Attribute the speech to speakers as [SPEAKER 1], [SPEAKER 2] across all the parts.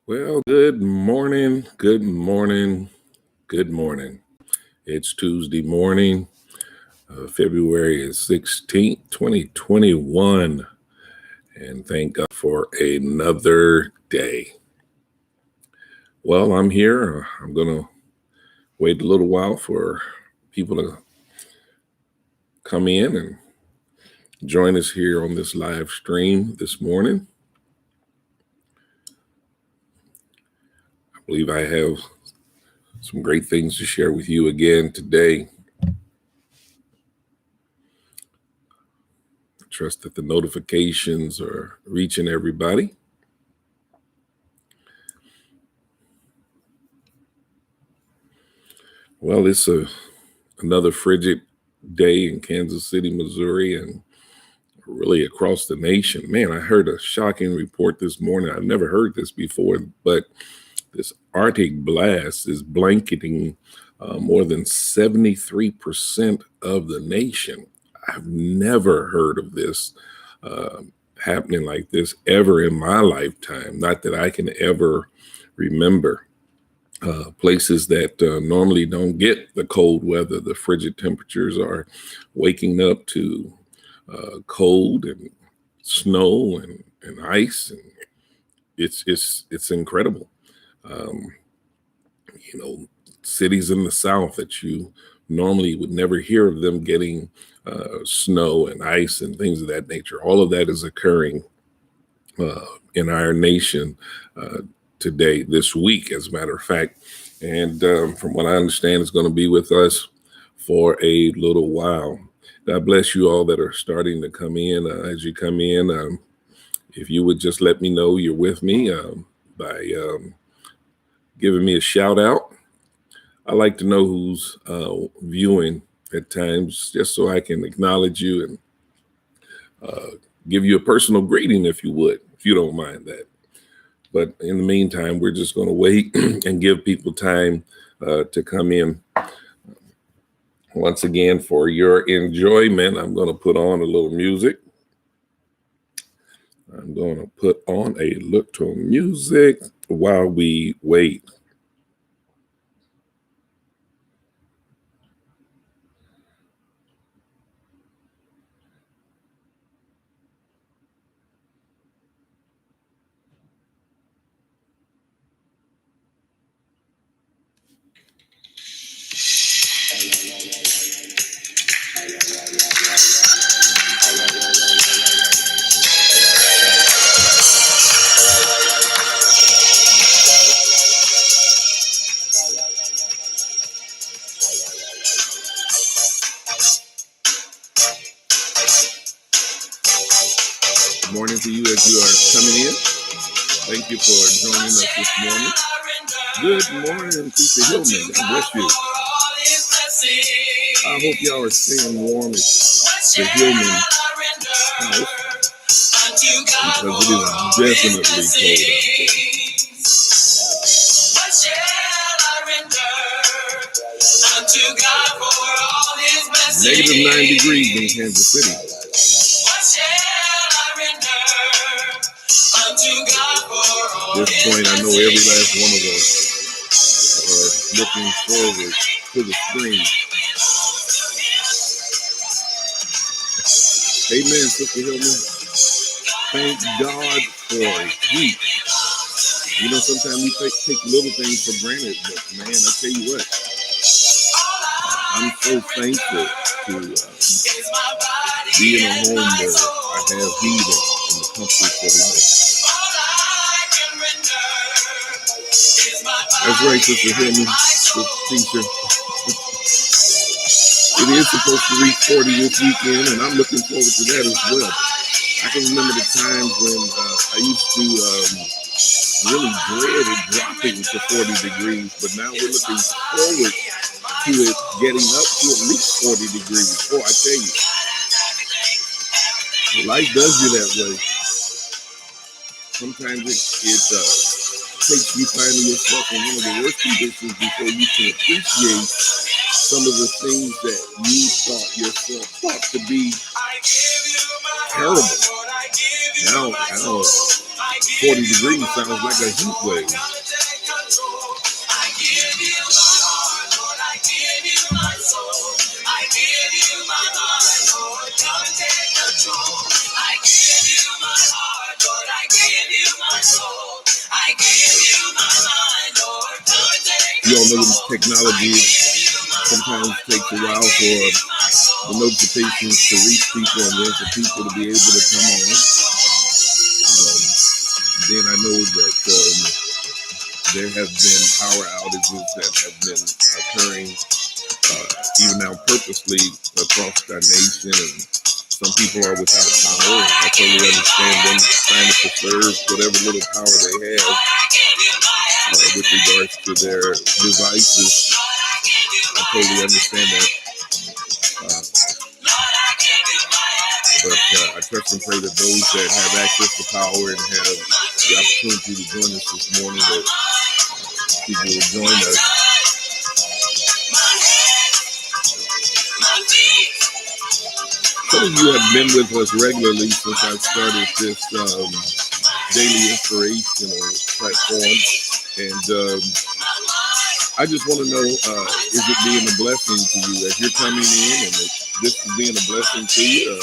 [SPEAKER 1] Well, good morning, good morning, good morning. It's Tuesday morning, February is 16th, 2021, and thank God for another day. Well, I'm here. I'm going to wait a little while for people to come in and join us here on this live stream this morning. I believe I have some great things to share with you again today. Trust that the notifications are reaching everybody. Well, it's another frigid day in Kansas City, Missouri, and really across the nation. Man, I heard a shocking report this morning. I've never heard this before, but this Arctic blast is blanketing more than 73% of the nation. I've never heard of this happening like this ever in my lifetime, not that I can ever remember. Places that normally don't get the cold weather, the frigid temperatures are waking up to cold and snow and ice, and it's incredible. Um, Cities in the South that you normally would never hear of them getting snow and ice and things of that nature. All of that is occurring in our nation today, this week, as a matter of fact. And from what I understand, it's going to be with us for a little while. God bless you all that are starting to come in. As you come in, if you would just let me know you're with me by giving me a shout out. I like to know who's viewing at times, just so I can acknowledge you and give you a personal greeting, if you don't mind that. But in the meantime, we're just going to wait and give people time to come in. Once again, for your enjoyment, I'm going to put on a little music. I'm going to put on a little music while we wait. Good morning to you as you are coming in. Thank you for joining us this morning. Good morning, Peter Hillman. God bless you. I hope y'all are staying warm at the Hillman house, because it is definitely cold out there. Negative 9 degrees in Kansas City. At this point, I know every last one of us are looking forward to the spring. Amen, Sister Hillman. Thank God for heat. You know, sometimes we take little things for granted, but man, I tell you what, I'm so thankful to be in a home where I have heat and the comforts of life. That's right, Sister Hillman, teacher. It is supposed to reach 40 this weekend, and I'm looking forward to that as well. I can remember the times when I used to really dread it dropping to 40 degrees, but now we're looking forward to it getting up to at least 40 degrees. Oh, I tell you, life does you that way. Sometimes it takes you finding yourself in one of the worst conditions before you can appreciate some of the things that you thought to be terrible. Now 40 degrees sounds like a heat wave. You all know this technology sometimes takes a while for the notifications to reach people and then for people to be able to come on. Then I know that there have been power outages that have been occurring even now purposely across our nation, and some people are without power. I totally understand them trying to preserve whatever little power they have with regards to their devices. I totally understand that. But I trust and pray that those that have access to power and have the opportunity to join us this morning, that people will join us. Some of you have been with us regularly since I started this daily inspirational platform. And I just want to know, is it being a blessing to you as you're coming in? And if this is being a blessing to you,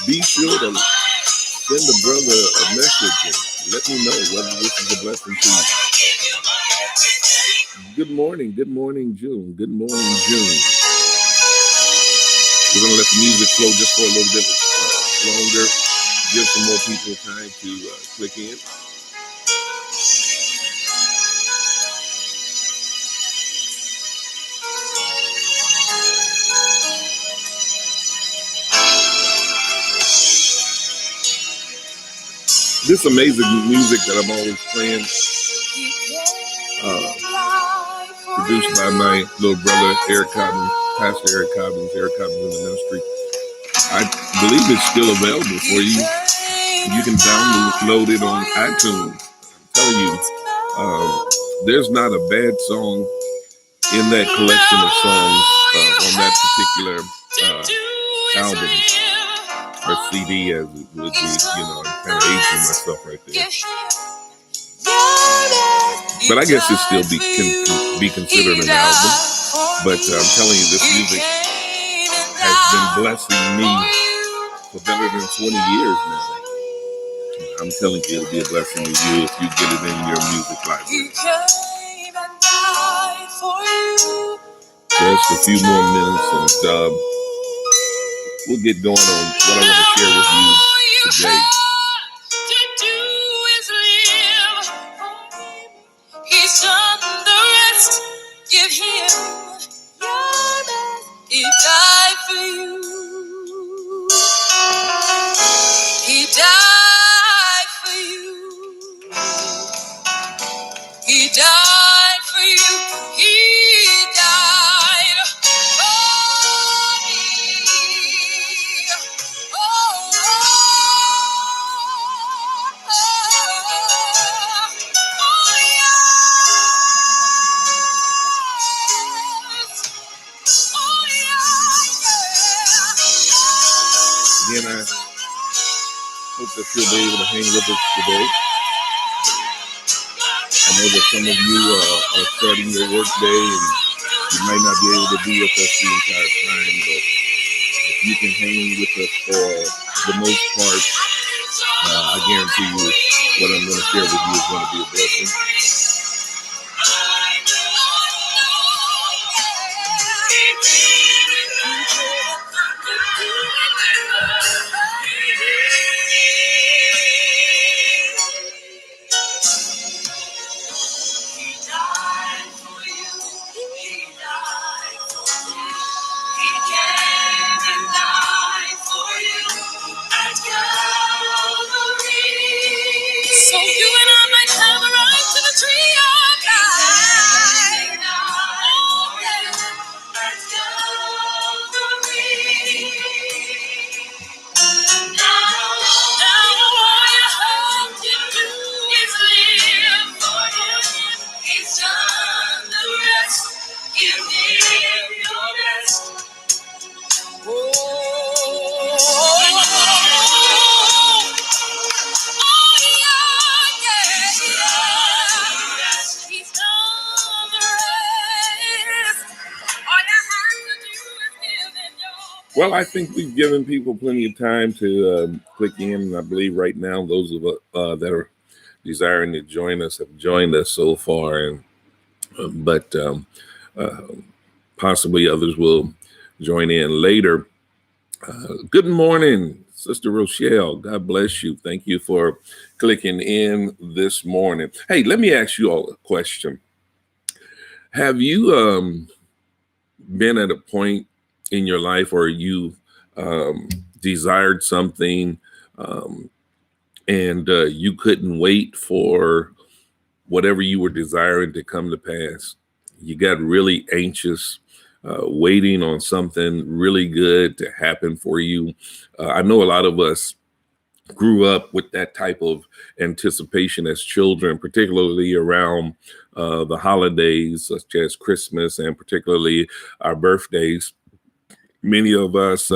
[SPEAKER 1] be sure to send a brother a message and let me know whether this is a blessing to you. Good morning, June. Good morning, June. We're going to let the music flow just for a little bit longer, give some more people time to click in. This amazing music that I'm always playing, produced by my little brother, Eric Cobbins, Pastor Eric Cobbins in the ministry. I believe it's still available for you. You can download it on iTunes. I'm telling you, there's not a bad song in that collection of songs on that particular album. Or CD, as it would be, I'm kind of aging myself right there. But I guess it still can be considered an album. But I'm telling you, this music has been blessing me for better than 20 years now. I'm telling you, it'll be a blessing to you if you get it in your music library. Just a few more minutes and we'll get going on what I want to share with you today. He's done the rest. Give him your best. He died for you. He died for you. He died for you. He died for me. Again, I hope that you'll be able to hang with us today. I know that some of you are starting your work day and you might not be able to be with us the entire time, but if you can hang with us for the most part, I guarantee you what I'm going to share with you is going to be a blessing. So you and I might have a right to the Well, I think we've given people plenty of time to click in, and I believe right now those of us that are desiring to join us have joined us so far, and but uh, possibly others will join in later. Good morning, Sister Rochelle. God bless you. Thank you for clicking in this morning. Hey, let me ask you all a question. Have you been at a point in your life where you desired something um, and you couldn't wait for whatever you were desiring to come to pass? You got really anxious, waiting on something really good to happen for you. I know a lot of us grew up with that type of anticipation as children, particularly around the holidays, such as Christmas and particularly our birthdays. Many of us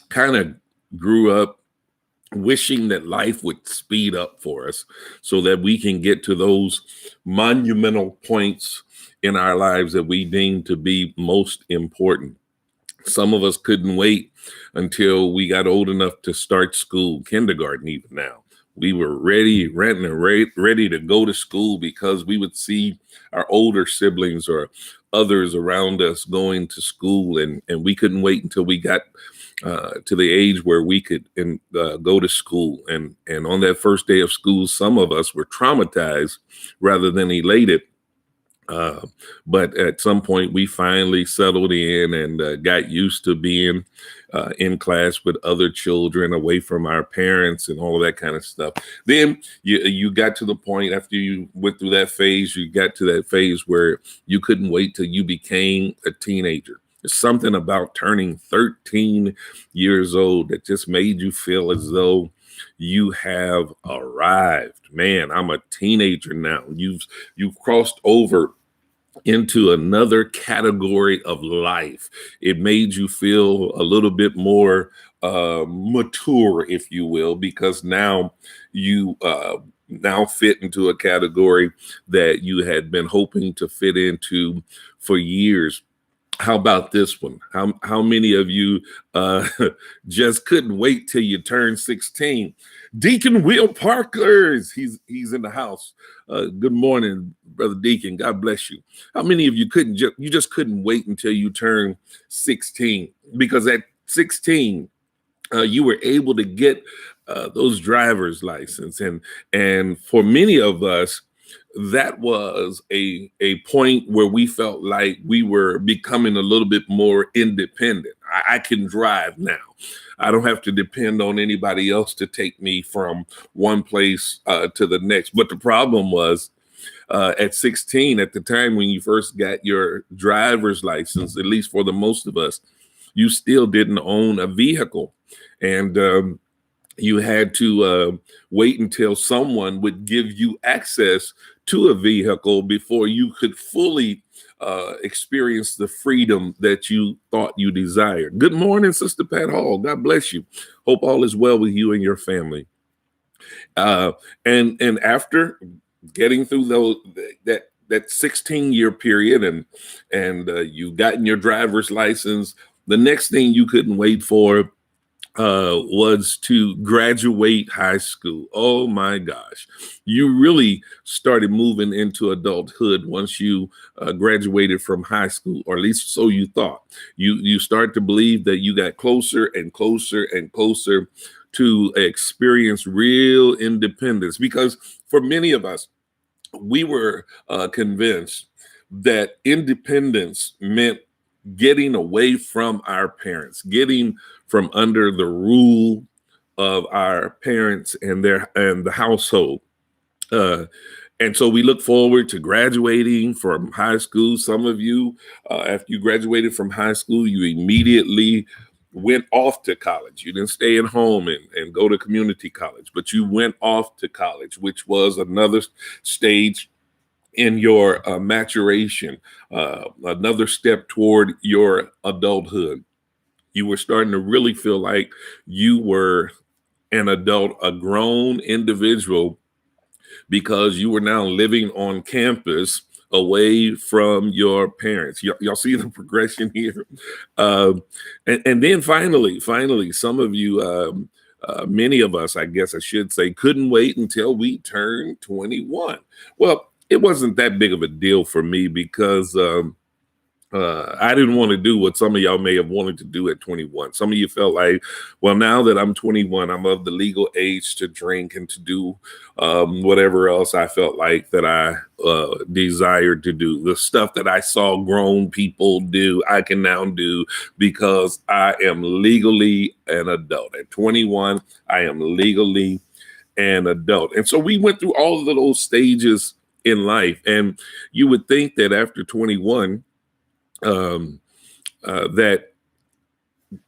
[SPEAKER 1] kind of grew up wishing that life would speed up for us so that we can get to those monumental points in our lives that we deem to be most important. Some of us couldn't wait until we got old enough to start school, kindergarten, even now. We were ready, ready, ready to go to school because we would see our older siblings or others around us going to school, and we couldn't wait until we got to the age where we could go to school. And on that first day of school, some of us were traumatized rather than elated. Uh, but at some point, we finally settled in and got used to being in class with other children, away from our parents, and all of that kind of stuff. Then you got to the point after you went through that phase. You got to that phase where you couldn't wait till you became a teenager. There's something about turning 13 years old that just made you feel as though you have arrived. Man, I'm a teenager now. You've crossed over into another category of life. It made you feel a little bit more mature, if you will, because now you now fit into a category that you had been hoping to fit into for years. How about this one? How many of you uh, just couldn't wait till you turned 16? Deacon Will Parkers, he's in the house. Good morning, Brother Deacon. God bless you. How many of you you just couldn't wait until you turned 16? Because at 16, you were able to get those driver's license, and for many of us, that was a point where we felt like we were becoming a little bit more independent. I can drive now. I don't have to depend on anybody else to take me from one place to the next. But the problem was at 16, at the time when you first got your driver's license, at least for the most of us, you still didn't own a vehicle. And you had to wait until someone would give you access to a vehicle before you could fully experience the freedom that you thought you desired. Good morning, Sister Pat Hall. God bless you. Hope all is well with you and your family. And after getting through that 16-year period, and you've gotten your driver's license, the next thing you couldn't wait for was to graduate high school. Oh my gosh. You really started moving into adulthood once you graduated from high school, or at least so you thought. You start to believe that you got closer and closer and closer to experience real independence, because for many of us, we were convinced that independence meant getting away from our parents, getting from under the rule of our parents and the household. Uh, and so we look forward to graduating from high school. Some of you, after you graduated from high school, you immediately went off to college. You didn't stay at home and go to community college, but you went off to college, which was another stage in your maturation, another step toward your adulthood. You were starting to really feel like you were an adult, a grown individual, because you were now living on campus away from your parents. Y'all see the progression here? Um, and then finally, some of you, many of us, I guess I should say, couldn't wait until we turned 21. Well, it wasn't that big of a deal for me because I didn't want to do what some of y'all may have wanted to do at 21. Some of you felt like, well, now that I'm 21, I'm of the legal age to drink and to do whatever else I felt like that I desired to do. The stuff that I saw grown people do, I can now do because I am legally an adult. At 21, I am legally an adult. And so we went through all of those stages in life. And you would think that after 21, that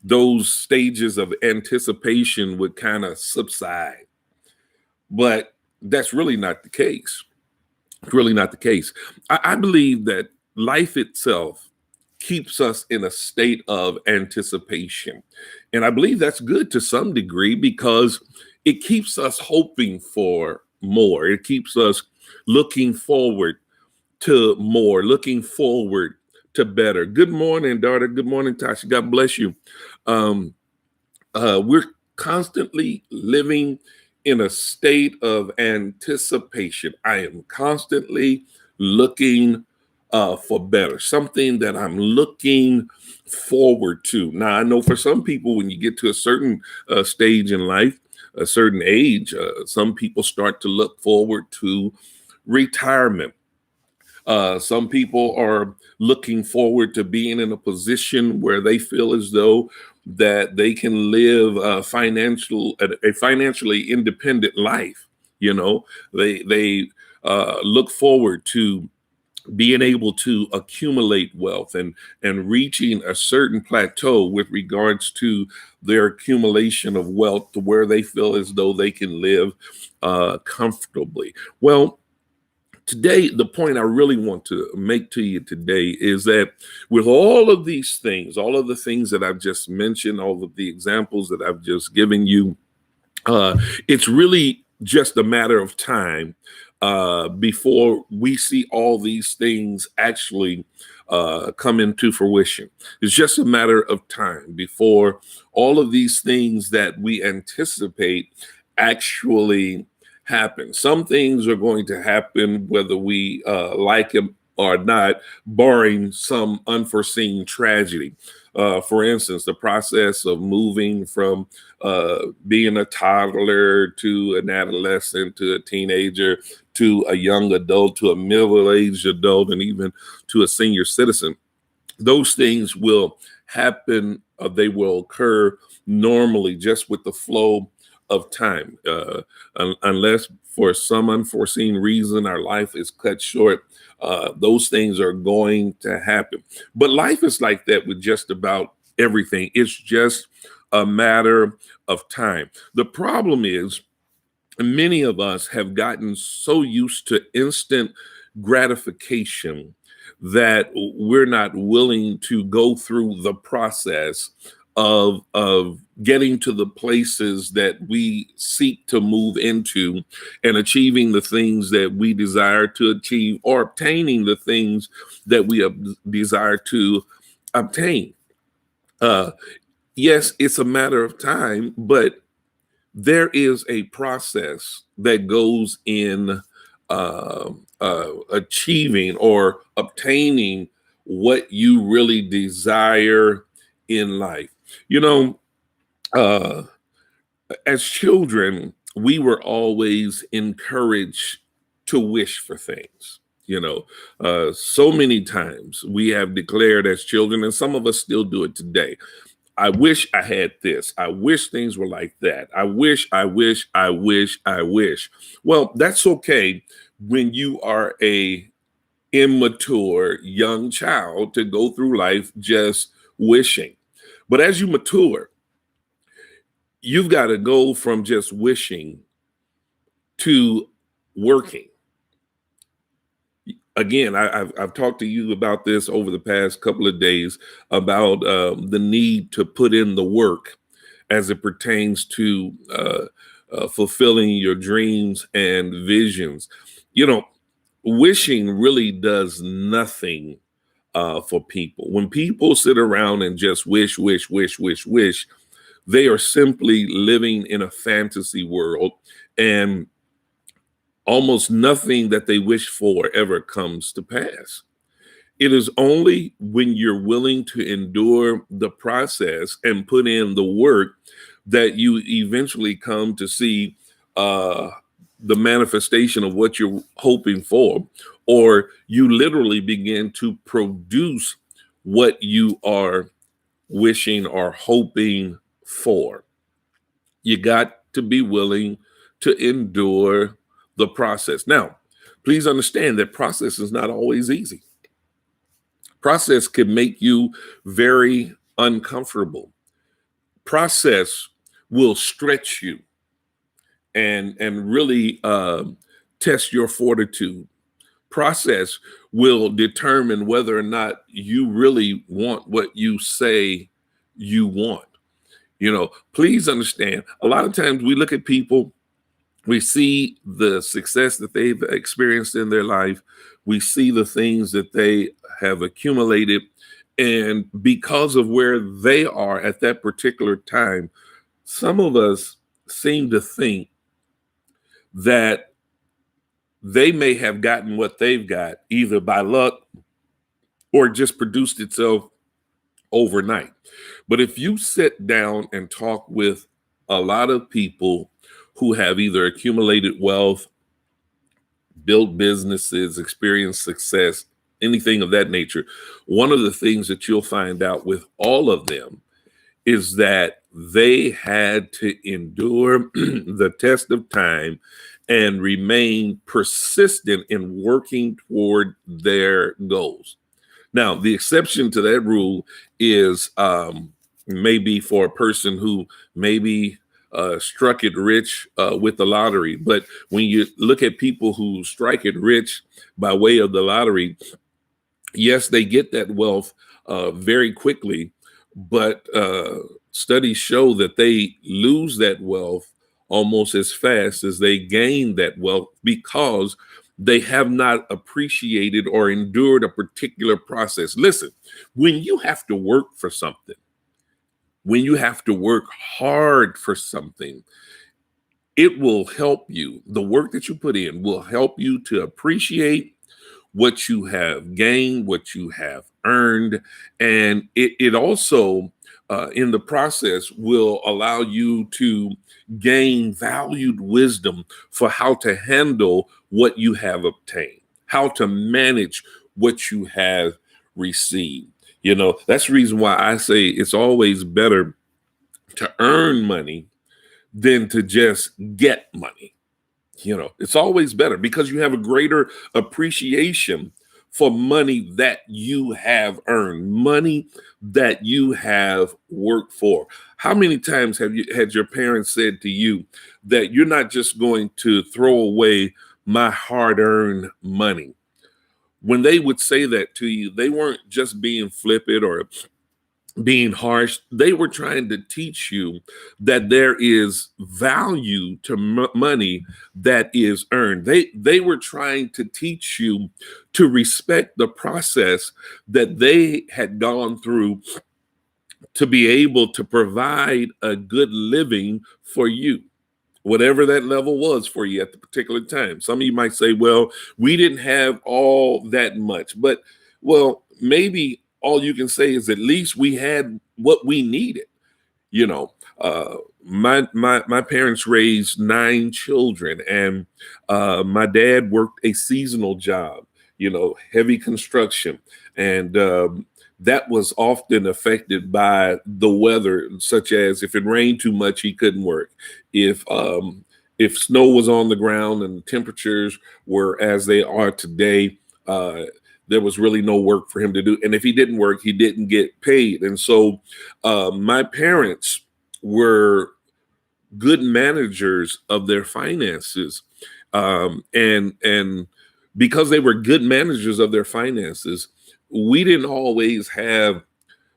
[SPEAKER 1] those stages of anticipation would kind of subside. But that's really not the case. Really not the case. I believe that life itself keeps us in a state of anticipation. And I believe that's good to some degree because it keeps us hoping for more. It keeps us looking forward to more, looking forward to better. Good morning, daughter. Good morning, Tasha. God bless you. We're constantly living in a state of anticipation. I am constantly looking for better, something that I'm looking forward to. Now, I know for some people, when you get to a certain stage in life, a certain age, some people start to look forward to retirement. Some people are looking forward to being in a position where they feel as though that they can live a financially independent life. You know, they look forward to being able to accumulate wealth and reaching a certain plateau with regards to their accumulation of wealth to where they feel as though they can live comfortably. Well, today, the point I really want to make to you today is that with all of these things, all of the things that I've just mentioned, all of the examples that I've just given you, it's really just a matter of time before we see all these things actually come into fruition. It's just a matter of time before all of these things that we anticipate actually happen. Some things are going to happen whether we like them or not, barring some unforeseen tragedy. For instance, the process of moving from being a toddler to an adolescent to a teenager to a young adult to a middle-aged adult and even to a senior citizen. Those things will happen, they will occur normally just with the flow of time, unless for some unforeseen reason our life is cut short. Those things are going to happen. But life is like that with just about everything. It's just a matter of time. The problem is many of us have gotten so used to instant gratification that we're not willing to go through the process of getting to the places that we seek to move into and achieving the things that we desire to achieve or obtaining the things that we desire to obtain. Yes, it's a matter of time, but there is a process that goes in achieving or obtaining what you really desire in life. You know, as children, we were always encouraged to wish for things. You know, so many times we have declared as children, and some of us still do it today. I wish I had this. I wish things were like that. I wish. Well, that's okay when you are a immature young child to go through life just wishing. But as you mature, you've got to go from just wishing to working. Again, I've talked to you about this over the past couple of days about the need to put in the work as it pertains to fulfilling your dreams and visions. You know, wishing really does nothing for people. When people sit around and just wish, wish, wish, wish, wish, they are simply living in a fantasy world, and almost nothing that they wish for ever comes to pass. It is only when you're willing to endure the process and put in the work that you eventually come to see uh, the manifestation of what you're hoping for, or you literally begin to produce what you are wishing or hoping for. You got to be willing to endure the process. Now, please understand that process is not always easy. Process can make you very uncomfortable. Process will stretch you and really test your fortitude. Process will determine whether or not you really want what you say you want. Please understand, a lot of times we look at people, we see the success that they've experienced in their life, we see the things that they have accumulated, and because of where they are at that particular time, some of us seem to think that they may have gotten what they've got either by luck or just produced itself overnight. But if you sit down and talk with a lot of people who have either accumulated wealth, built businesses, experienced success, anything of that nature, one of the things that you'll find out with all of them is that they had to endure the test of time and remain persistent in working toward their goals. Now, the exception to that rule is maybe for a person who maybe struck it rich with the lottery. But when you look at people who strike it rich by way of the lottery, yes, they get that wealth very quickly, but studies show that they lose that wealth almost as fast as they gain that wealth because they have not appreciated or endured a particular process. Listen, when you have to work for something, when you have to work hard for something, it will help you. The work that you put in will help you to appreciate what you have gained, what you have earned. And it also, in the process, will allow you to gain valued wisdom for how to handle what you have obtained, how to manage what you have received. That's the reason why I say it's always better to earn money than to just get money. It's always better because you have a greater appreciation for money that you have earned, money that you have worked for. How many times have you had your parents said to you that you're not just going to throw away my hard-earned money? When they would say that to you, they weren't just being flippant or being harsh. They were trying to teach you that there is value to money that is earned. They were trying to teach you to respect the process that they had gone through to be able to provide a good living for you, whatever that level was for you at the particular time. Some of you might say, well, we didn't have all that much, but well, maybe all you can say is at least we had what we needed. My parents raised 9 children, and my dad worked a seasonal job, heavy construction, and that was often affected by the weather, such as if it rained too much, he couldn't work. If snow was on the ground and the temperatures were as they are today, there was really no work for him to do. And if he didn't work, he didn't get paid. And so my parents were good managers of their finances. And because they were good managers of their finances, we didn't always have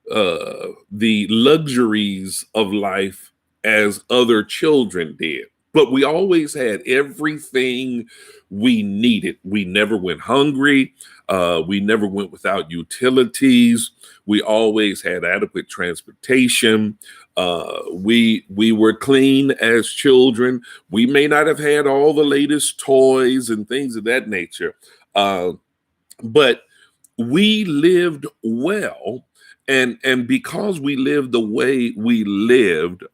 [SPEAKER 1] the luxuries of life as other children did. but we always had everything we needed. We never went hungry. We never went without utilities. We always had adequate transportation. We were clean as children. We may not have had all the latest toys and things of that nature, uh, but we lived well, and because we lived the way we lived,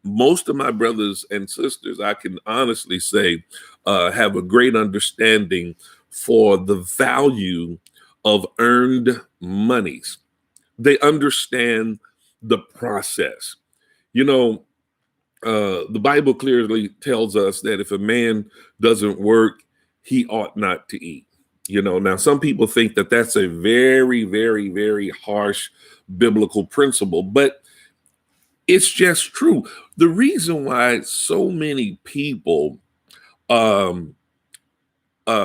[SPEAKER 1] most of my brothers and sisters, I can honestly say, have a great understanding for the value of earned monies. They understand the process. You know, the Bible clearly tells us that if a man doesn't work, he ought not to eat. Now some people think that that's a very, very, very harsh biblical principle, but it's just true. The reason why so many people um,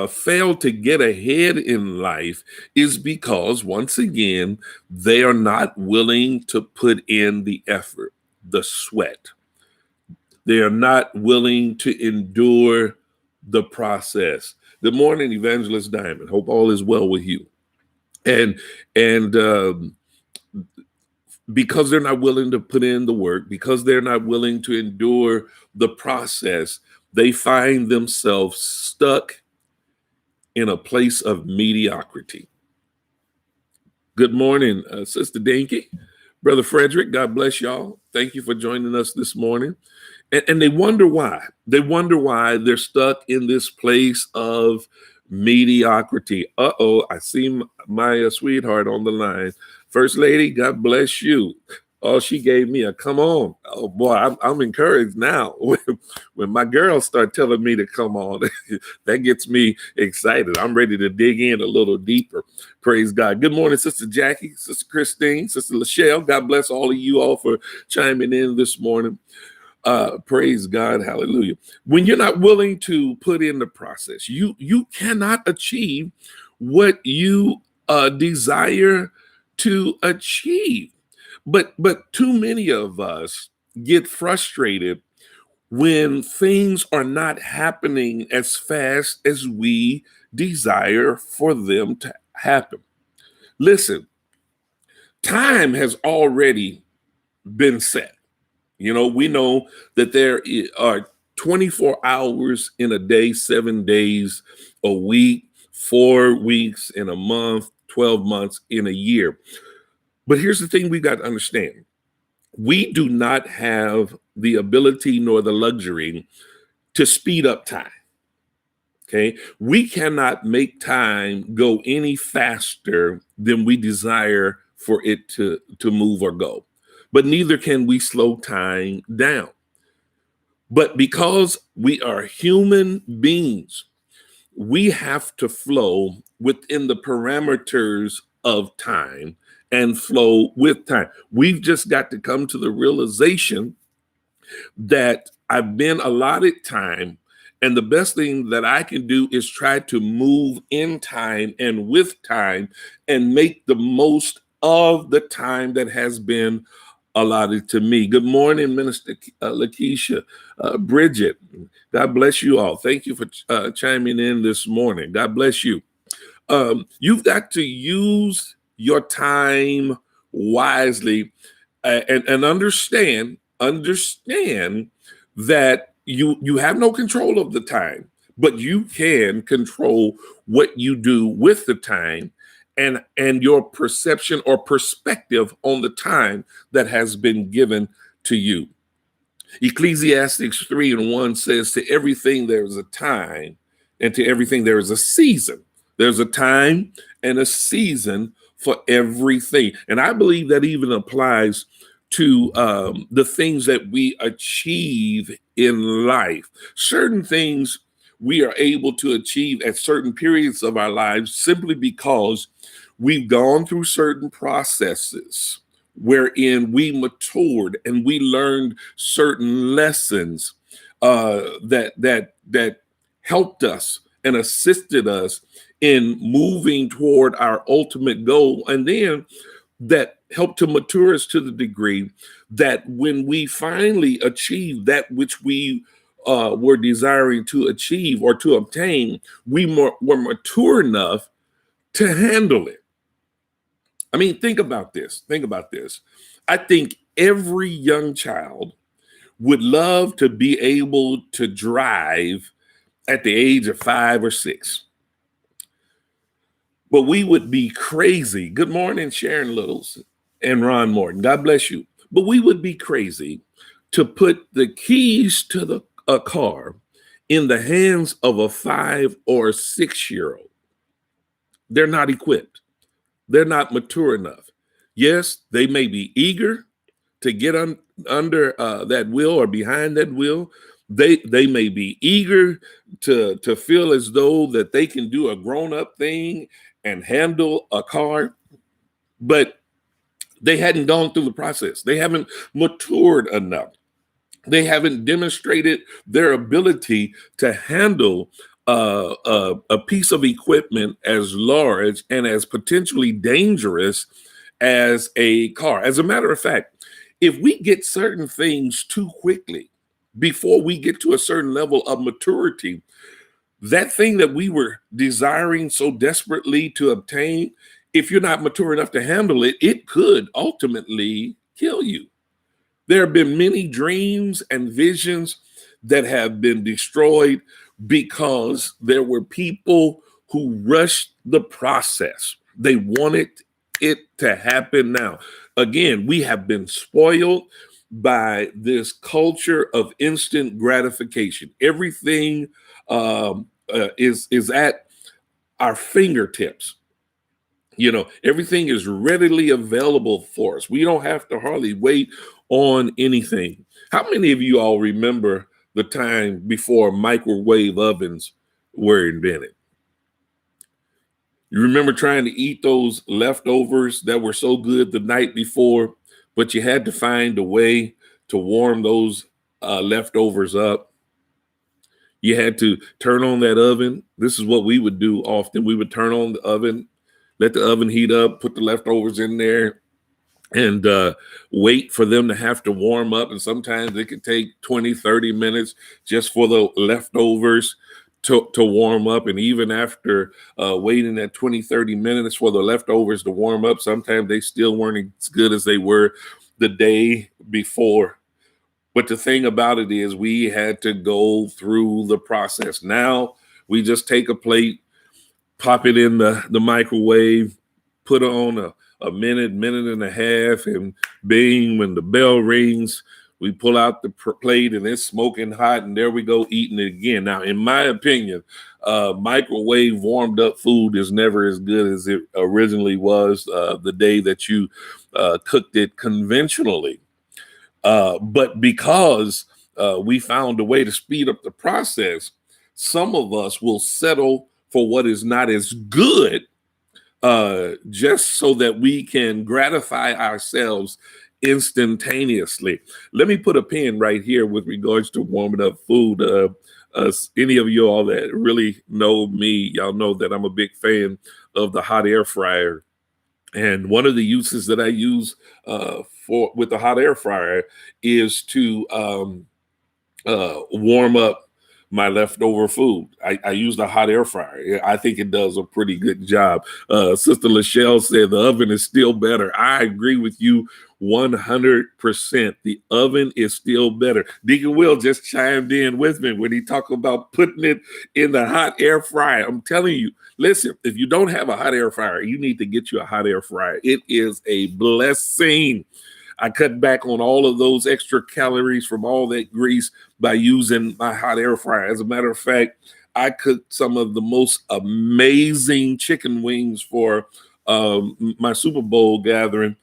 [SPEAKER 1] fail to get ahead in life is because, once again, they are not willing to put in the effort, the sweat. They are not willing to endure the process. Good morning, Evangelist Diamond. Hope all is well with you. And because they're not willing to put in the work, because they're not willing to endure the process, they find themselves stuck in a place of mediocrity. Good morning, Sister Dinky. Brother Frederick, God bless y'all. Thank you for joining us this morning. And they wonder why. They wonder why they're stuck in this place of mediocrity. Uh-oh, I see my sweetheart on the line. First Lady, God bless you. Oh, she gave me a come on. Oh boy, I'm encouraged now. When my girls start telling me to come on, that gets me excited. I'm ready to dig in a little deeper. Praise God. Good morning, Sister Jackie, Sister Christine, Sister Lachelle. God bless all of you all for chiming in this morning. Praise God, hallelujah. When you're not willing to put in the process, you cannot achieve what you desire to achieve. But too many of us get frustrated when things are not happening as fast as we desire for them to happen. Listen, time has already been set. We know that there are 24 hours in a day, 7 days a week, 4 weeks in a month, 12 months in a year. But here's the thing we got to understand. We do not have the ability nor the luxury to speed up time. Okay. We cannot make time go any faster than we desire for it to move or go. But neither can we slow time down. But because we are human beings, we have to flow within the parameters of time and flow with time. We've just got to come to the realization that I've been allotted time, and the best thing that I can do is try to move in time and with time and make the most of the time that has been allotted to me. Good morning, Minister Lakeisha, Bridget. God bless you all. Thank you for chiming in this morning. God bless you. You've got to use your time wisely, and understand that you have no control of the time, but you can control what you do with the time, and your perception or perspective on the time that has been given to you. Ecclesiastes 3:1 says, to everything there is a time, and to everything there is a season. There's a time and a season for everything. And I believe that even applies to the things that we achieve in life. Certain things we are able to achieve at certain periods of our lives simply because we've gone through certain processes wherein we matured and we learned certain lessons that helped us and assisted us in moving toward our ultimate goal, and then that helped to mature us to the degree that when we finally achieve that which we were desiring to achieve or to obtain, were mature enough to handle it. I mean, think about this. Think about this. I think every young child would love to be able to drive at the age of 5 or 6. But we would be crazy. Good morning, Sharon Littles and Ron Morton. God bless you. But we would be crazy to put the keys to a car in the hands of a 5 or 6 year old. They're not equipped. They're not mature enough. Yes, they may be eager to get under that wheel or behind that wheel. They may be eager to feel as though that they can do a grown-up thing and handle a car, but they hadn't gone through the process. They haven't matured enough. They haven't demonstrated their ability to handle a piece of equipment as large and as potentially dangerous as a car. As a matter of fact, if we get certain things too quickly before we get to a certain level of maturity, that thing that we were desiring so desperately to obtain, if you're not mature enough to handle it, it could ultimately kill you. There have been many dreams and visions that have been destroyed because there were people who rushed the process. They wanted it to happen now. Again, we have been spoiled by this culture of instant gratification. Everything is at our fingertips. You know, everything is readily available for us. We don't have to hardly wait on anything. How many of you all remember the time before microwave ovens were invented? You remember trying to eat those leftovers that were so good the night before, but you had to find a way to warm those leftovers up. You had to turn on that oven. This is what we would do often. We would turn on the oven, let the oven heat up, put the leftovers in there, and wait for them to have to warm up. And sometimes it could take 20, 30 minutes just for the leftovers to warm up. And even after waiting that 20, 30 minutes for the leftovers to warm up, sometimes they still weren't as good as they were the day before. But the thing about it is we had to go through the process. Now we just take a plate, pop it in the microwave, put it on a minute, minute and a half, and bing, when the bell rings, we pull out the plate and it's smoking hot, and there we go, eating it again. Now, in my opinion, microwave warmed up food is never as good as it originally was the day that you cooked it conventionally. But because we found a way to speed up the process, some of us will settle for what is not as good just so that we can gratify ourselves instantaneously. Let me put a pin right here with regards to warming up food. Any of you all that really know me, y'all know that I'm a big fan of the hot air fryer. And one of the uses that I use with the hot air fryer is to warm up my leftover food. I use the hot air fryer. I think it does a pretty good job. Sister Lachelle said the oven is still better. I agree with you 100%. The oven is still better. Deacon Will just chimed in with me when he talked about putting it in the hot air fryer. I'm telling you, listen, if you don't have a hot air fryer, you need to get you a hot air fryer. It is a blessing. I cut back on all of those extra calories from all that grease by using my hot air fryer. As a matter of fact, I cooked some of the most amazing chicken wings for my Super Bowl gathering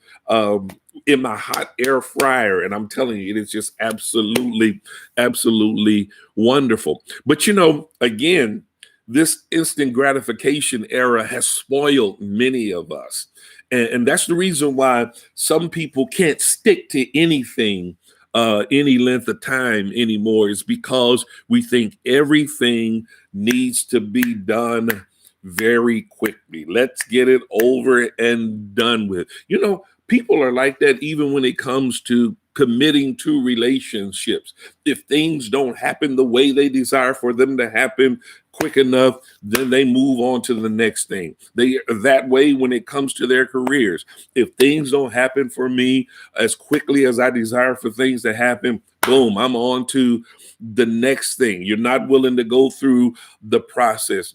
[SPEAKER 1] in my hot air fryer. And I'm telling you, it is just absolutely, absolutely wonderful. But, you know, again, this instant gratification era has spoiled many of us. And that's the reason why some people can't stick to anything any length of time anymore, is because we think everything needs to be done very quickly. Let's get it over and done with. You know, People are like that even when it comes to committing to relationships. If things don't happen the way they desire for them to happen quick enough, then they move on to the next thing. They are that way when it comes to their careers. If things don't happen for me as quickly as I desire for things to happen, boom, I'm on to the next thing. You're not willing to go through the process.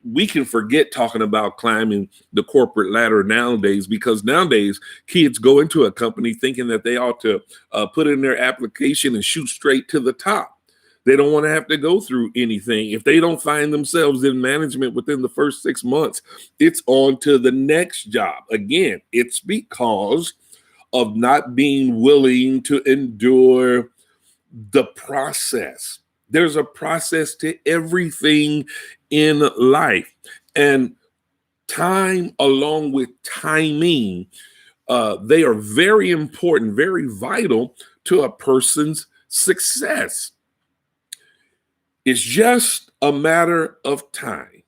[SPEAKER 1] We can forget talking about climbing the corporate ladder nowadays, because nowadays kids go into a company thinking that they ought to put in their application and shoot straight to the top. They don't want to have to go through anything. If they don't find themselves in management within the first 6 months, it's on to the next job. Again, it's because of not being willing to endure the process. There's a process to everything in life, and time along with timing, they are very important, very vital to a person's success. It's just a matter of time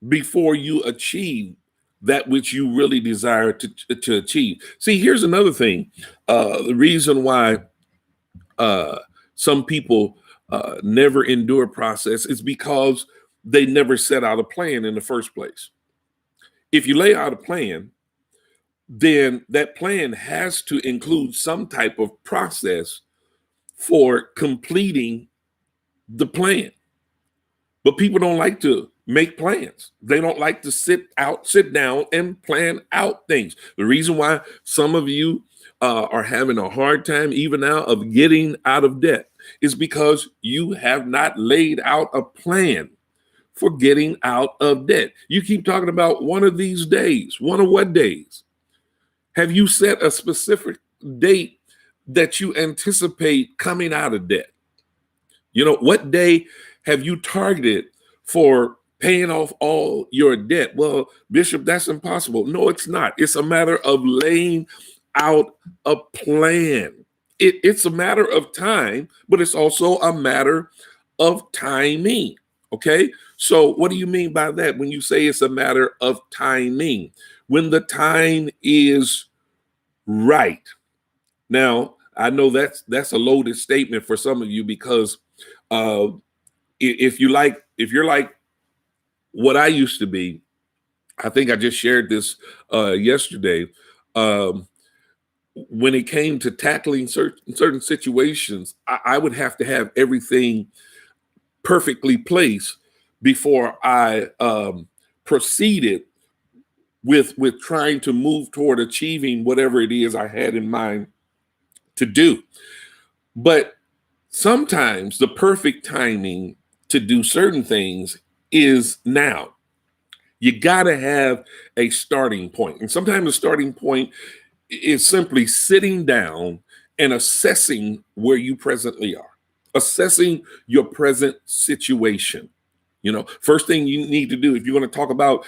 [SPEAKER 1] before you achieve that which you really desire to achieve. See, here's another thing. The reason why some people never endure process is because they never set out a plan in the first place. If you lay out a plan, then that plan has to include some type of process for completing the plan. But people don't like to make plans. They don't like to sit down and plan out things. The reason why some of you are having a hard time even now of getting out of debt is because you have not laid out a plan for getting out of debt. You keep talking about one of these days. One of what days? Have you set a specific date that you anticipate coming out of debt? What day have you targeted for paying off all your debt? Well, Bishop, that's impossible. No, it's not. It's a matter of laying out a plan. It's a matter of time, but it's also a matter of timing. Okay. So what do you mean by that when you say it's a matter of timing? When the time is right. Now, I know that's a loaded statement for some of you, because if you're like what I used to be, I think I just shared this yesterday. When it came to tackling certain situations, I would have to have everything perfectly placed before I proceeded with trying to move toward achieving whatever it is I had in mind to do. But sometimes the perfect timing to do certain things is now. You got to have a starting point. And sometimes the starting point is simply sitting down and assessing where you presently are, assessing your present situation. First thing you need to do, if you're going to talk about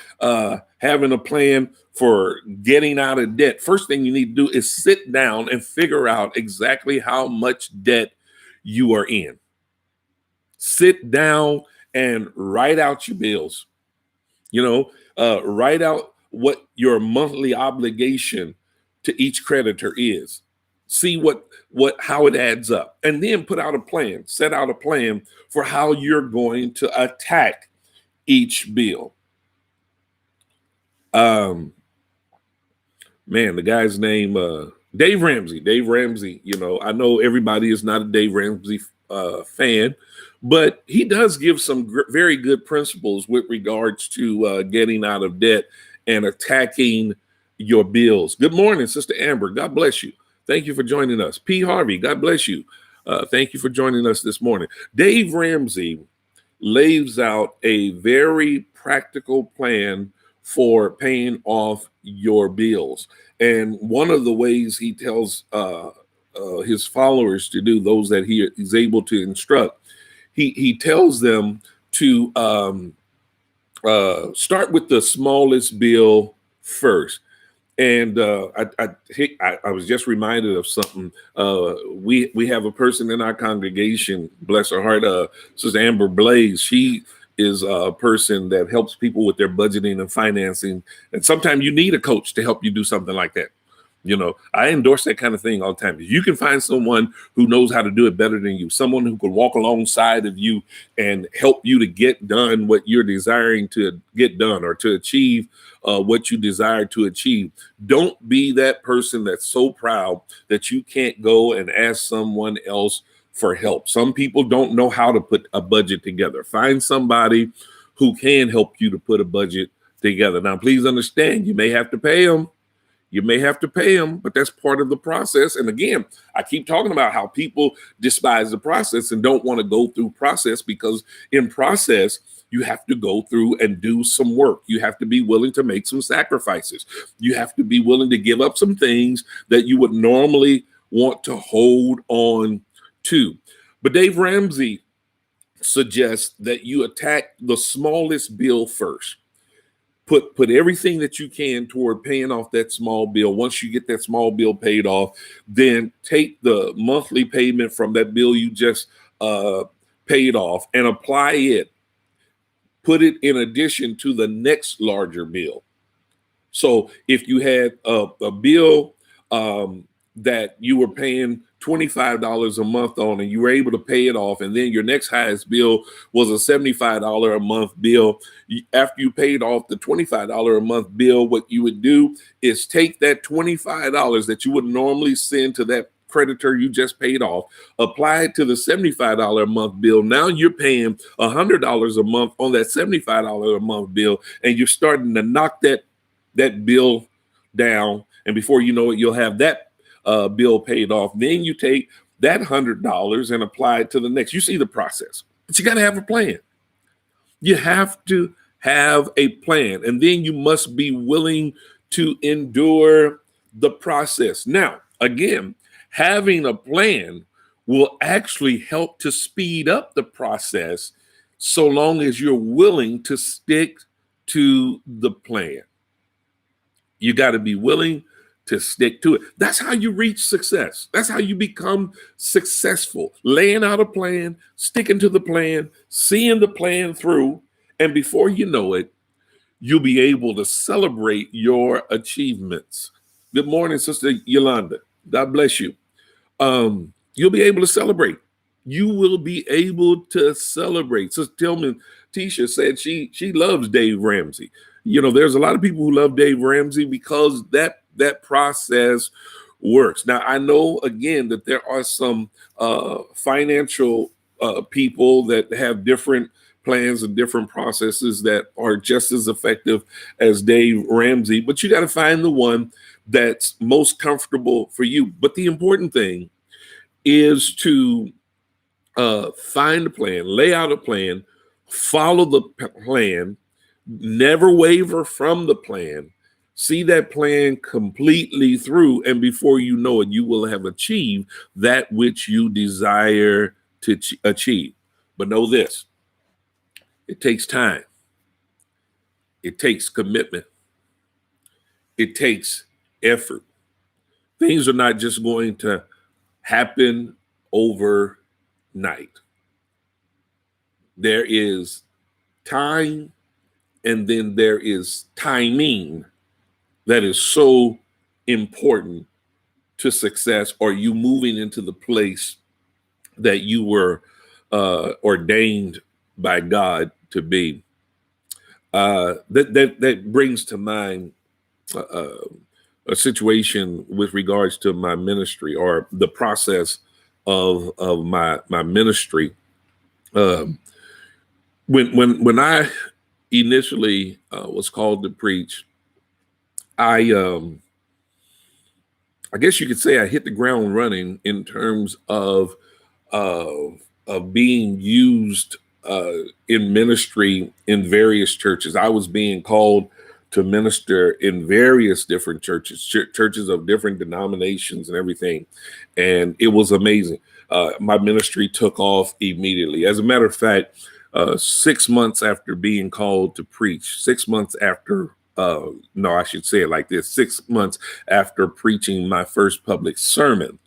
[SPEAKER 1] having a plan for getting out of debt, first thing you need to do is sit down and figure out exactly how much debt you are in. Sit down and write out your bills. Write out what your monthly obligation to each creditor is. See how it adds up, and then put out a plan, set out a plan for how you're going to attack each bill. Man, the guy's name, Dave Ramsey. Dave Ramsey, I know everybody is not a Dave Ramsey fan, but he does give some very good principles with regards to getting out of debt and attacking your bills. Good morning, Sister Amber. God bless you. Thank you for joining us. P. Harvey, God bless you. Thank you for joining us this morning. Dave Ramsey lays out a very practical plan for paying off your bills. And one of the ways he tells his followers to do, those that he is able to instruct, he tells them to start with the smallest bill first. And I was just reminded of something. We have a person in our congregation, bless her heart, Sister Amber Blaze. She is a person that helps people with their budgeting and financing. And sometimes you need a coach to help you do something like that. I endorse that kind of thing all the time. If you can find someone who knows how to do it better than you, someone who can walk alongside of you and help you to get done what you're desiring to get done, or to achieve what you desire to achieve. Don't be that person that's so proud that you can't go and ask someone else for help. Some people don't know how to put a budget together. Find somebody who can help you to put a budget together. Now, please understand, you may have to pay them. But that's part of the process. And again, I keep talking about how people despise the process and don't want to go through process, because in process, you have to go through and do some work. You have to be willing to make some sacrifices. You have to be willing to give up some things that you would normally want to hold on to. But Dave Ramsey suggests that you attack the smallest bill first. Put everything that you can toward paying off that small bill. Once you get that small bill paid off, then take the monthly payment from that bill you just paid off and apply it. Put it in addition to the next larger bill. So if you had a bill that you were paying $25 a month on, and you were able to pay it off, and then your next highest bill was a $75 a month bill. After you paid off the $25 a month bill, what you would do is take that $25 that you would normally send to that creditor you just paid off, apply it to the $75 a month bill. Now you're paying $100 a month on that $75 a month bill, and you're starting to knock that bill down. And before you know it, you'll have that bill paid off. Then you take that $100 and apply it to the next. You see the process, but you got to have a plan. You have to have a plan, and then you must be willing to endure the process. Now, again, having a plan will actually help to speed up the process, so long as you're willing to stick to the plan. You got to be willing to stick to it. That's how you reach success. That's how you become successful. Laying out a plan, sticking to the plan, seeing the plan through, and before you know it, you'll be able to celebrate your achievements. Good morning, Sister Yolanda. God bless you. You'll be able to celebrate. You will be able to celebrate. Sister Tillman Tisha said she loves Dave Ramsey. There's a lot of people who love Dave Ramsey because that process works. Now, I know, again, that there are some financial people that have different plans and different processes that are just as effective as Dave Ramsey, but you got to find the one that's most comfortable for you. But the important thing is to find a plan, lay out a plan, follow the plan, never waver from the plan, see that plan completely through, and before you know it, you will have achieved that which you desire to achieve. But know this, it takes time. It takes commitment. It takes effort. Things are not just going to happen overnight. There is time, and then there is timing that is so important to success, or you moving into the place that you were ordained by God to be. That brings to mind a situation with regards to my ministry, or the process of my ministry. When I initially was called to preach, I guess you could say I hit the ground running in terms of being used in ministry in various churches. I was being called to minister in various different churches, churches of different denominations and everything. And it was amazing. My ministry took off immediately. As a matter of fact, 6 months after being called to preach, 6 months after, I should say it like this, 6 months after preaching my first public sermon,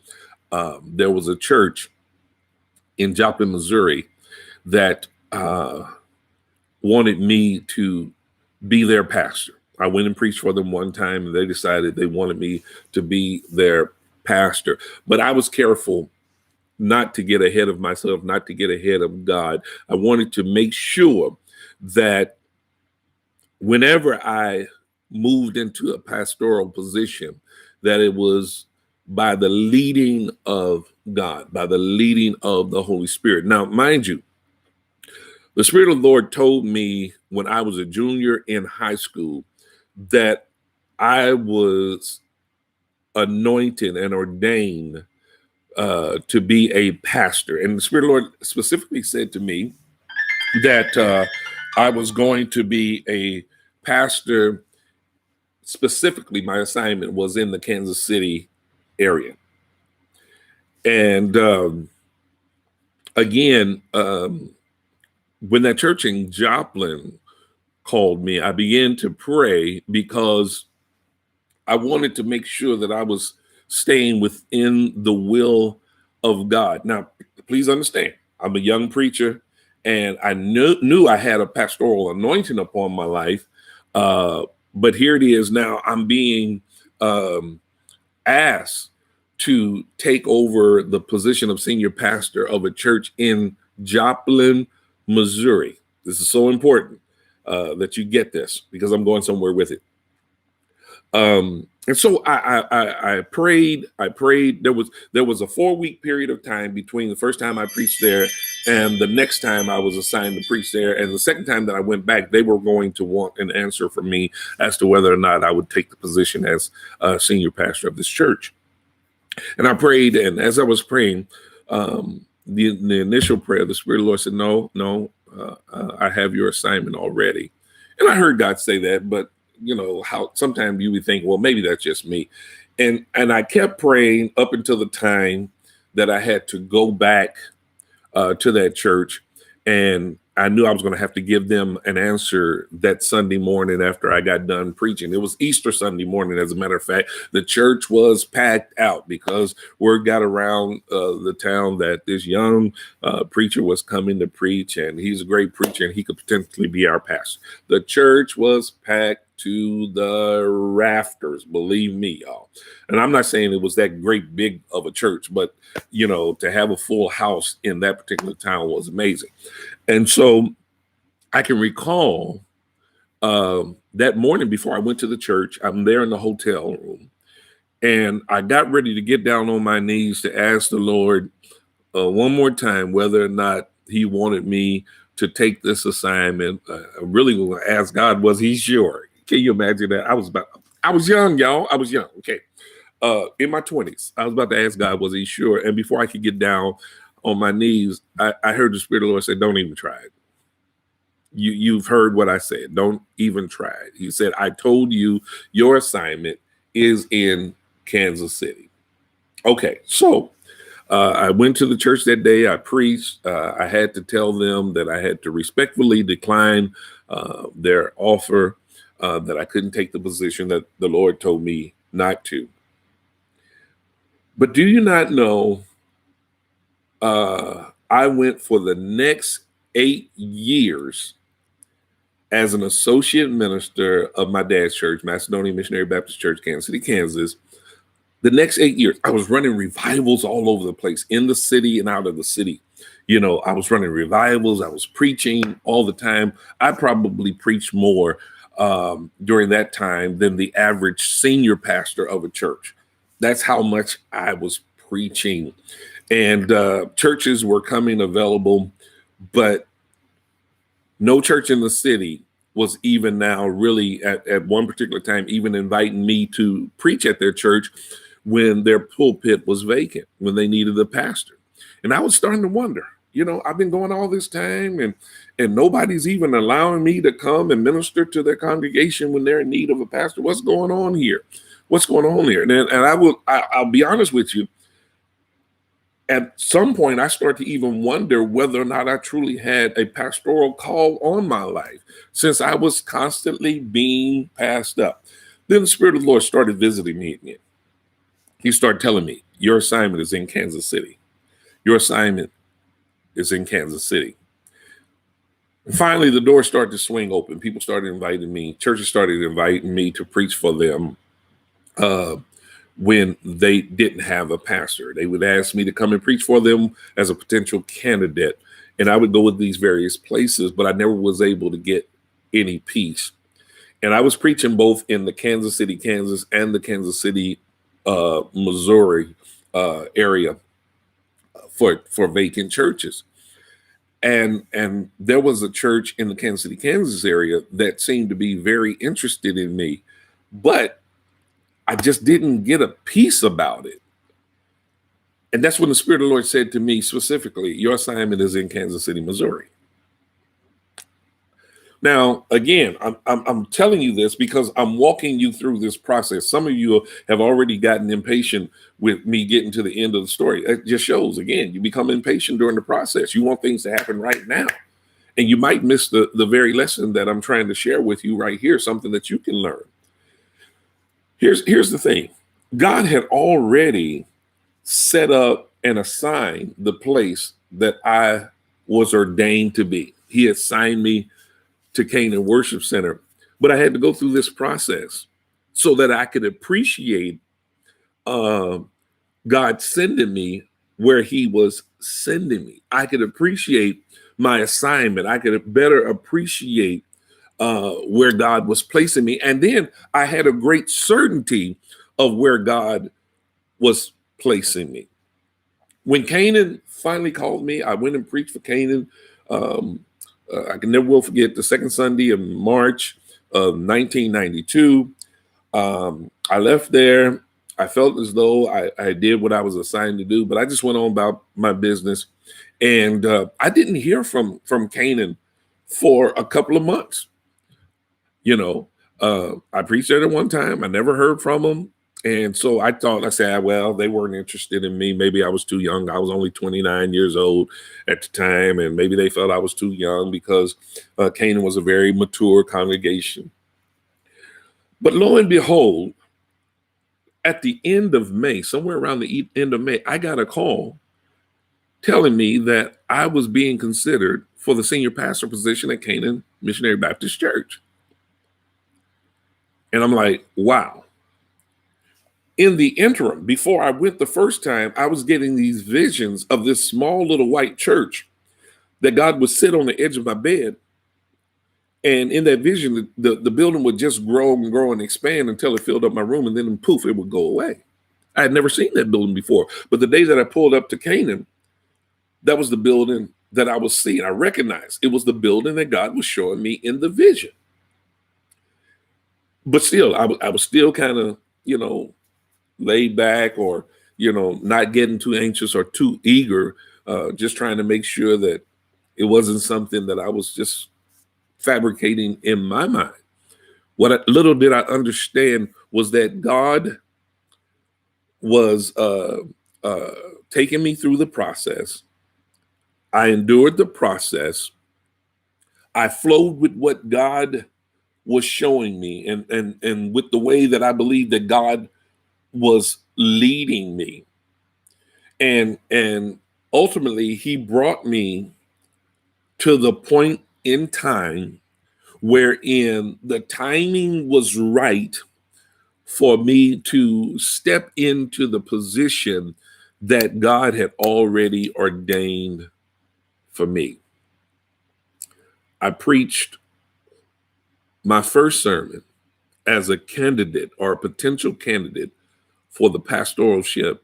[SPEAKER 1] there was a church in Joplin, Missouri that wanted me to be their pastor. I went and preached for them one time, and they decided they wanted me to be their pastor. But I was careful not to get ahead of myself, not to get ahead of God. I wanted to make sure that whenever I moved into a pastoral position, that it was by the leading of God, by the leading of the Holy Spirit. Now, mind you, the Spirit of the Lord told me when I was a junior in high school that I was anointed and ordained to be a pastor. And the Spirit of the Lord specifically said to me that I was going to be a pastor. Specifically, my assignment was in the Kansas City area. And again, when that church in Joplin called me, I began to pray because I wanted to make sure that I was staying within the will of God. Now, please understand, I'm a young preacher, and I knew I had a pastoral anointing upon my life. But here it is now, I'm being asked to take over the position of senior pastor of a church in Joplin, Missouri. This is so important that you get this, because I'm going somewhere with it. And so I prayed. There was a 4-week period of time between the first time I preached there and the next time I was assigned to preach there. And the second time that I went back, they were going to want an answer from me as to whether or not I would take the position as senior pastor of this church. And I prayed, and as I was praying, the initial prayer, the Spirit of the Lord said, "No, I have your assignment already." And I heard God say that, but you know how sometimes you would think, well, maybe that's just me. And I kept praying up until the time that I had to go back to that church, and I knew I was going to have to give them an answer that Sunday morning after I got done preaching. It was Easter Sunday morning, as a matter of fact. The church was packed out because word got around the town that this young preacher was coming to preach, and he's a great preacher, and he could potentially be our pastor. The church was packed to the rafters, believe me, y'all. And I'm not saying it was that great big of a church, but you know, to have a full house in that particular town was amazing. And so I can recall that morning before I went to the church, I'm there in the hotel room, and I got ready to get down on my knees to ask the Lord one more time whether or not he wanted me to take this assignment. I really was going to ask God, was he sure? Can you imagine that? I was young, y'all. I was young. Okay. In my 20s, I was about to ask God, was he sure? And before I could get down on my knees, I heard the Spirit of the Lord say, don't even try it. You've heard what I said. Don't even try it. He said, I told you your assignment is in Kansas City. Okay. So I went to the church that day. I preached. I had to tell them that I had to respectfully decline their offer, that I couldn't take the position that the Lord told me not to. But do you not know, I went for the next 8 years as an associate minister of my dad's church, Macedonia Missionary Baptist Church, Kansas City, Kansas. The next 8 years, I was running revivals all over the place, in the city and out of the city. You know, I was running revivals. I was preaching all the time. I probably preached more during that time than the average senior pastor of a church. That's how much I was preaching. And churches were coming available, but no church in the city was even now really at one particular time even inviting me to preach at their church when their pulpit was vacant, when they needed a pastor. And I was starting to wonder, you know, I've been going all this time, and nobody's even allowing me to come and minister to their congregation when they're in need of a pastor. What's going on here? What's going on here? And I'll be honest with you. At some point, I started to even wonder whether or not I truly had a pastoral call on my life, since I was constantly being passed up. Then the Spirit of the Lord started visiting me again. He started telling me, your assignment is in Kansas City. Your assignment is in Kansas City. Finally, the door started to swing open. People started inviting me. Churches started inviting me to preach for them uh, when they didn't have a pastor. They would ask me to come and preach for them as a potential candidate. And I would go with these various places, but I never was able to get any peace. And I was preaching both in the Kansas City, Kansas, and the Kansas City, Missouri area for vacant churches. And there was a church in the Kansas City, Kansas area that seemed to be very interested in me, but I just didn't get a peace about it. And that's when the Spirit of the Lord said to me specifically, your assignment is in Kansas City, Missouri. Now, again, I'm telling you this because I'm walking you through this process. Some of you have already gotten impatient with me getting to the end of the story. It just shows, again, you become impatient during the process. You want things to happen right now. And you might miss the very lesson that I'm trying to share with you right here, something that you can learn. Here's the thing. God had already set up and assigned the place that I was ordained to be. He assigned me to Canaan Worship Center, but I had to go through this process so that I could appreciate God sending me where he was sending me. I could appreciate my assignment. I could better appreciate where God was placing me. And then I had a great certainty of where God was placing me. When Canaan finally called me, I went and preached for Canaan. I can never will forget the second Sunday of March of 1992. I left there. I felt as though I did what I was assigned to do, but I just went on about my business. And I didn't hear from Canaan for a couple of months. I preached there at one time. I never heard from them. And so I said, well, they weren't interested in me. Maybe I was too young. I was only 29 years old at the time. And maybe they felt I was too young because Canaan was a very mature congregation. But lo and behold, at the end of May, somewhere around the end of May, I got a call telling me that I was being considered for the senior pastor position at Canaan Missionary Baptist Church. And I'm like, wow. In the interim, before I went the first time, I was getting these visions of this small little white church that God would sit on the edge of my bed. And in that vision, the building would just grow and grow and expand until it filled up my room. And then poof, it would go away. I had never seen that building before. But the day that I pulled up to Canaan, that was the building that I was seeing. I recognized it was the building that God was showing me in the vision. But still, I was still kind of, laid back or, not getting too anxious or too eager, just trying to make sure that it wasn't something that I was just fabricating in my mind. Little did I understand was that God was taking me through the process. I endured the process. I flowed with what God was showing me and with the way that I believed that God was leading me. And ultimately he brought me to the point in time wherein the timing was right for me to step into the position that God had already ordained for me. I preached my first sermon as a candidate or a potential candidate for the pastoralship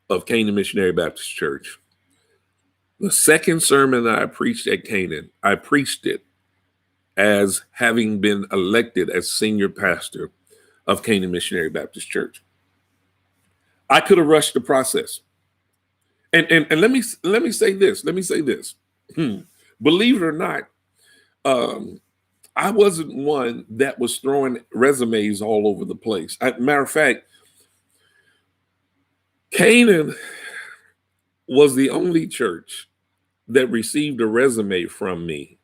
[SPEAKER 1] of Canaan Missionary Baptist Church. The second sermon that I preached at Canaan, I preached it as having been elected as senior pastor of Canaan Missionary Baptist Church. I could have rushed the process. And let me say this. Believe it or not, I wasn't one that was throwing resumes all over the place. Matter of fact, Canaan was the only church that received a resume from me.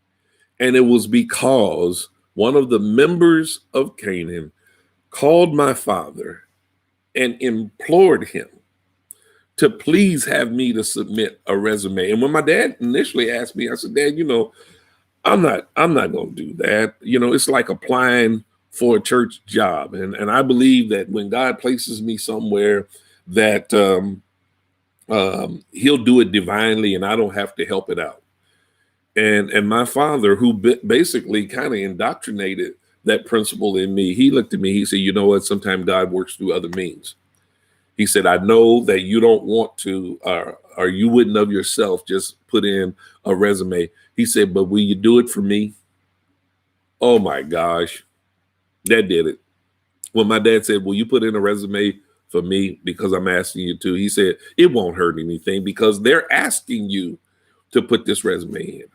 [SPEAKER 1] And it was because one of the members of Canaan called my father and implored him to please have me to submit a resume. And when my dad initially asked me, I said, Dad, I'm not going to do that. It's like applying for a church job. And I believe that when God places me somewhere that he'll do it divinely and I don't have to help it out. And my father, who basically kind of indoctrinated that principle in me, he looked at me, he said, you know what, sometimes God works through other means. He said, I know that you don't want to, or you wouldn't of yourself just put in a resume. He said, but will you do it for me? Oh my gosh, that did it. When my dad said, will you put in a resume for me because I'm asking you to? He said, it won't hurt anything because they're asking you to put this resume in.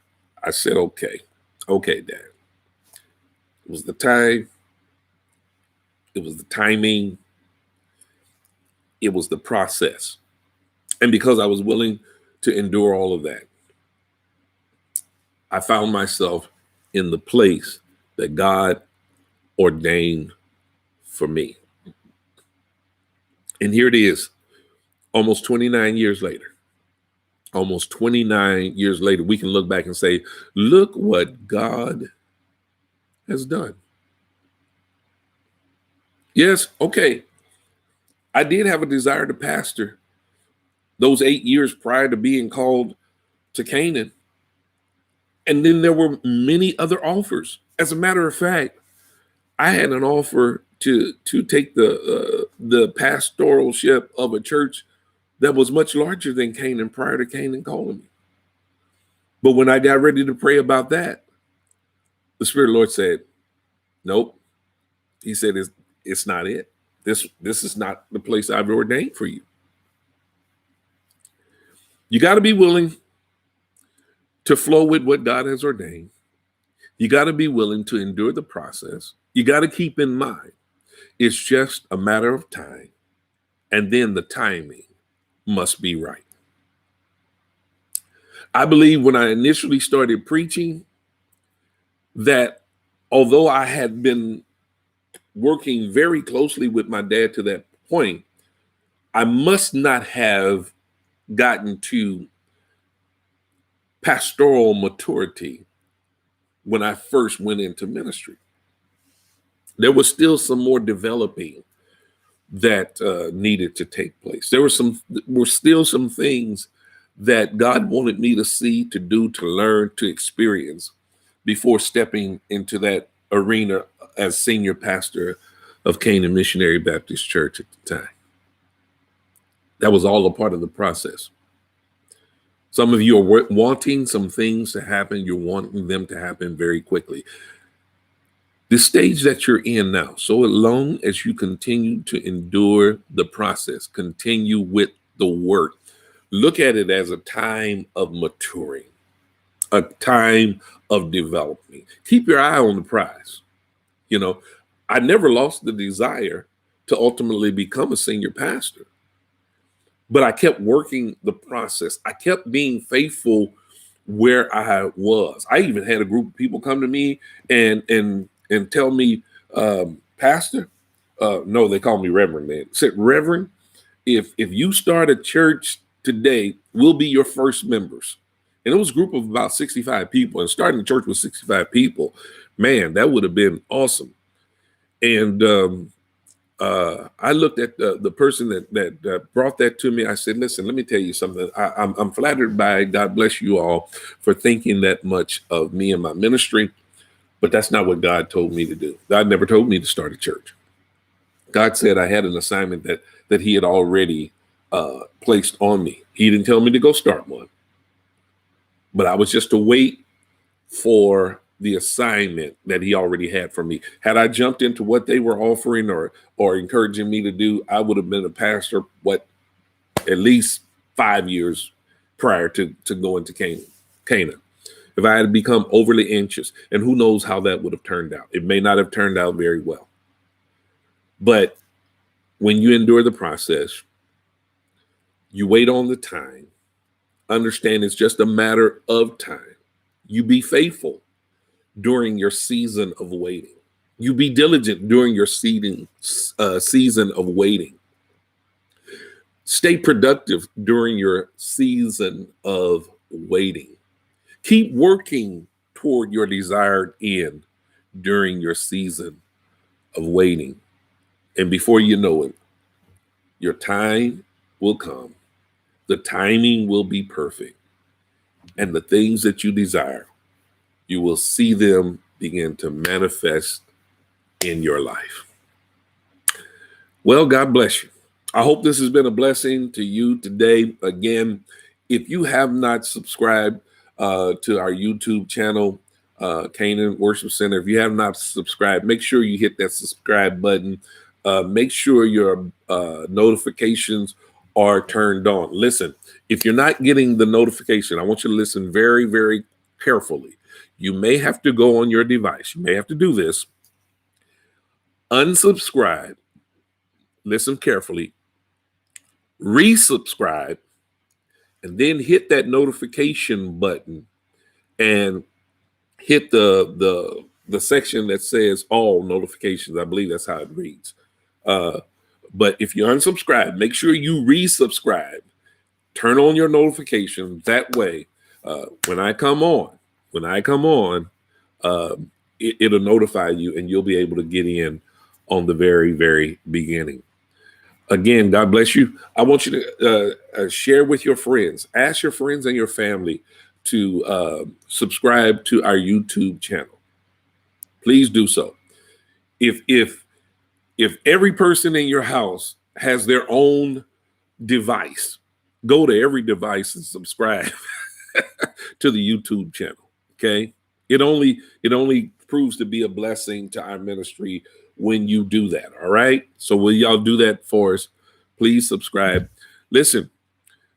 [SPEAKER 1] I said, okay, Dad. It was the time. It was the timing. It was the process. And because I was willing to endure all of that, I found myself in the place that God ordained for me. And here it is, almost 29 years later. Almost 29 years later, we can look back and say, look what God has done. Yes, okay. I did have a desire to pastor those 8 years prior to being called to Canaan. And then there were many other offers. As a matter of fact, I had an offer to take the pastoralship of a church that was much larger than Canaan prior to Canaan calling me. But when I got ready to pray about that, the Spirit of the Lord said, nope. He said, it's not it. This is not the place I've ordained for you. You got to be willing to flow with what God has ordained. You got to be willing to endure the process. You got to keep in mind, it's just a matter of time. And then the timing must be right. I believe when I initially started preaching that although I had been working very closely with my dad to that point, I must not have gotten to pastoral maturity when I first went into ministry. There was still some more developing that needed to take place. There were still some things that God wanted me to see, to do, to learn, to experience before stepping into that arena as senior pastor of Canaan Missionary Baptist Church at the time. That was all a part of the process. Some of you are wanting some things to happen. You're wanting them to happen very quickly. The stage that you're in now, so long as you continue to endure the process, continue with the work, look at it as a time of maturing, a time of development. Keep your eye on the prize. I never lost the desire to ultimately become a senior pastor, but I kept working the process. I kept being faithful where I was. I even had a group of people come to me and tell me, Pastor, no, they call me Reverend, man. Said, Reverend, if you start a church today, we'll be your first members. And it was a group of about 65 people. And starting the church with 65 people, man, that would have been awesome. And I looked at the person that brought that to me. I said, listen, let me tell you something. I'm flattered by God bless you all for thinking that much of me and my ministry. But that's not what God told me to do. God never told me to start a church. God said I had an assignment that he had already placed on me. He didn't tell me to go start one. But I was just to wait for the assignment that he already had for me. Had I jumped into what they were offering or encouraging me to do, I would have been a pastor, at least 5 years prior to going to Canaan. If I had become overly anxious, and who knows how that would have turned out. It may not have turned out very well. But when you endure the process, you wait on the time, understand it's just a matter of time. You be faithful during your season of waiting. You be diligent during your season of waiting. Stay productive during your season of waiting. Keep working toward your desired end during your season of waiting. And before you know it, your time will come. The timing will be perfect. And the things that you desire, you will see them begin to manifest in your life. Well, God bless you. I hope this has been a blessing to you today. Again, if you have not subscribed to our YouTube channel, Canaan Worship Center, if you have not subscribed, make sure you hit that subscribe button. Make sure your notifications are turned on. Listen, if you're not getting the notification, I want you to listen very, very carefully. You may have to go on your device. You may have to do this. Unsubscribe. Listen carefully. Resubscribe. And then hit that notification button and hit the section that says all notifications. I believe that's how it reads. But if you unsubscribe, make sure you resubscribe. Turn on your notifications. That way, when I come on, it'll notify you and you'll be able to get in on the very, very beginning. Again, God bless you. I want you to share with your friends. Ask your friends and your family to subscribe to our YouTube channel. Please do so. If every person in your house has their own device, go to every device and subscribe to the YouTube channel. Okay. It only proves to be a blessing to our ministry when you do that. All right. So will y'all do that for us? Please subscribe. Listen,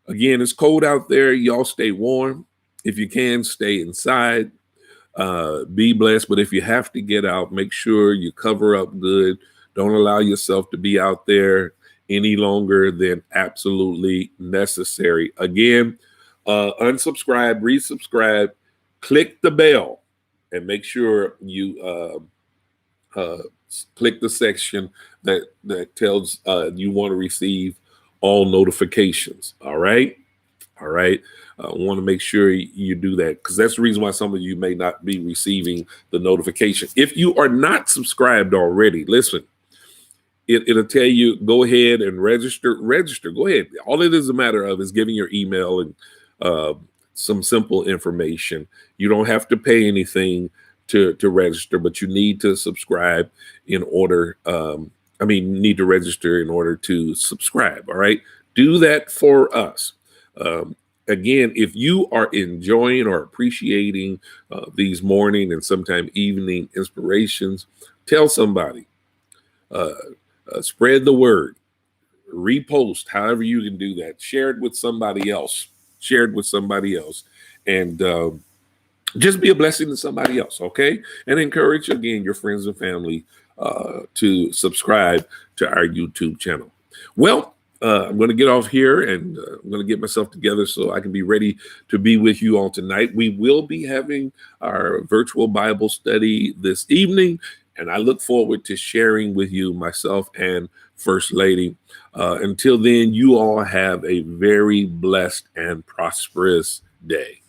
[SPEAKER 1] again, it's cold out there. Y'all stay warm. If you can, stay inside. Be blessed. But if you have to get out, make sure you cover up good. Don't allow yourself to be out there any longer than absolutely necessary. Again, unsubscribe, resubscribe, click the bell, and make sure you click the section that tells you want to receive all notifications. All right. I want to make sure you do that, because that's the reason why some of you may not be receiving the notification. If you are not subscribed already, listen, it'll tell you, go ahead and register. Go ahead. All it is a matter of is giving your email and some simple information. You don't have to pay anything to register, but you need to subscribe in order. Need to register in order to subscribe. All right. Do that for us. Again, if you are enjoying or appreciating these morning and sometime evening inspirations, tell somebody, spread the word, repost, however you can do that. Share it with somebody else. And just be a blessing to somebody else, okay? And encourage, again, your friends and family to subscribe to our YouTube channel. Well, I'm going to get off here, and I'm going to get myself together so I can be ready to be with you all tonight. We will be having our virtual Bible study this evening, and I look forward to sharing with you, myself and First Lady. Until then, you all have a very blessed and prosperous day.